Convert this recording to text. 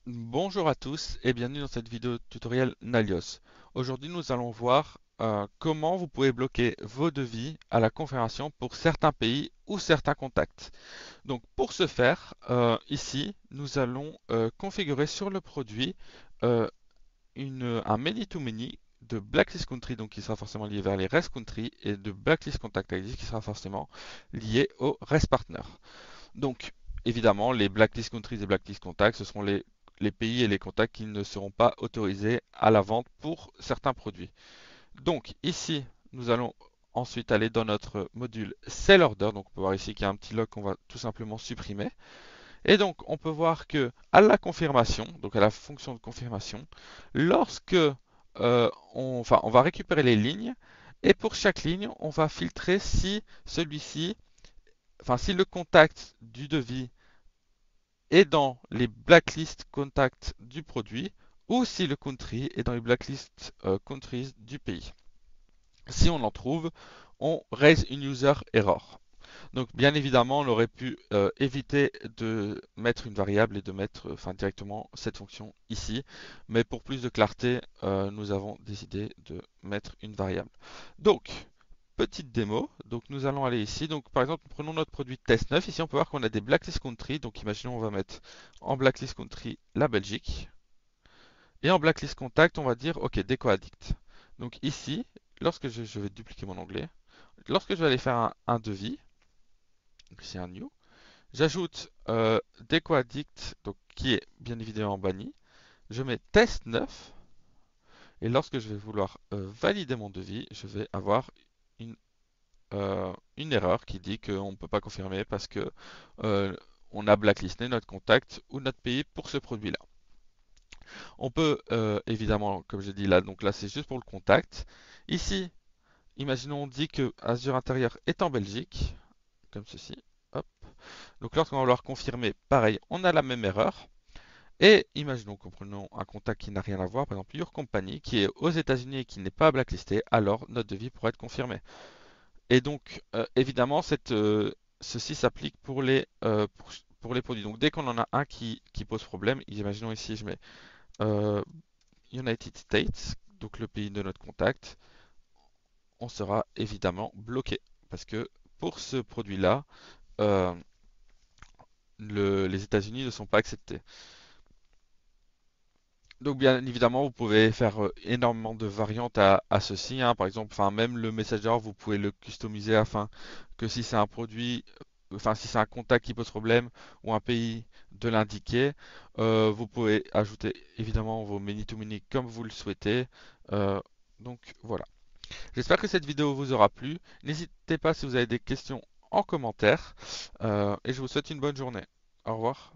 Bonjour à tous et bienvenue dans cette vidéo tutoriel Nalios. Aujourd'hui, nous allons voir comment vous pouvez bloquer vos devis à la confirmation pour certains pays ou certains contacts. Donc, pour ce faire, ici, nous allons configurer sur le produit euh, un many-to-many de Blacklist Country, donc qui sera forcément lié vers les REST Country, et de Blacklist Contact ID qui sera forcément lié au REST Partner. Donc, évidemment, les blacklist countries et blacklist contacts, ce seront les pays et les contacts qui ne seront pas autorisés à la vente pour certains produits. Donc, ici, nous allons ensuite aller dans notre module Sell Order. Donc, on peut voir ici qu'il y a un petit log qu'on va tout simplement supprimer. Et donc, on peut voir que à la confirmation, donc à la fonction de confirmation, lorsque on va récupérer les lignes, et pour chaque ligne, on va filtrer si celui-ci, si le contact du devis est dans les blacklists contacts du produit ou si le country est dans les blacklists countries du pays. Si on en trouve, on raise une user error. Donc bien évidemment, on aurait pu éviter de mettre une variable et de mettre directement cette fonction ici, mais pour plus de clarté, nous avons décidé de mettre une variable. Donc, petite démo, donc nous allons aller ici, donc par exemple, prenons notre produit test 9, ici on peut voir qu'on a des blacklist country, donc imaginons on va mettre en blacklist country la Belgique, et en blacklist contact on va dire ok, Deco Addict. Donc ici, lorsque je vais dupliquer mon onglet, lorsque je vais aller faire un devis, donc ici un new, j'ajoute Deco Addict, donc qui est bien évidemment banni, je mets test 9, et lorsque je vais vouloir valider mon devis, je vais avoir une une erreur qui dit qu'on ne peut pas confirmer parce que euh, on a blacklisté notre contact ou notre pays pour ce produit-là. On peut évidemment, comme je dis là, donc là c'est juste pour le contact. Ici, imaginons on dit que Azure Intérieur est en Belgique, comme ceci. Hop. Donc lorsqu'on va vouloir confirmer, pareil, on a la même erreur. Et imaginons qu'on prenons un contact qui n'a rien à voir, par exemple Your Company, qui est aux États-Unis et qui n'est pas blacklisté, alors notre devis pourrait être confirmé. Et donc, évidemment, ceci s'applique pour les produits. Donc, dès qu'on en a un qui pose problème, imaginons ici, je mets euh, United States, donc le pays de notre contact, on sera évidemment bloqué. Parce que pour ce produit-là, euh, les États-Unis ne sont pas acceptés. Donc bien évidemment, vous pouvez faire énormément de variantes à ceci, hein. Par exemple, même le Messenger, vous pouvez le customiser afin que si c'est un produit, si c'est un contact qui pose problème ou un pays, de l'indiquer. Vous pouvez ajouter évidemment vos many-to-many comme vous le souhaitez. Euh, donc voilà. J'espère que cette vidéo vous aura plu. N'hésitez pas si vous avez des questions en commentaire. Et je vous souhaite une bonne journée. Au revoir.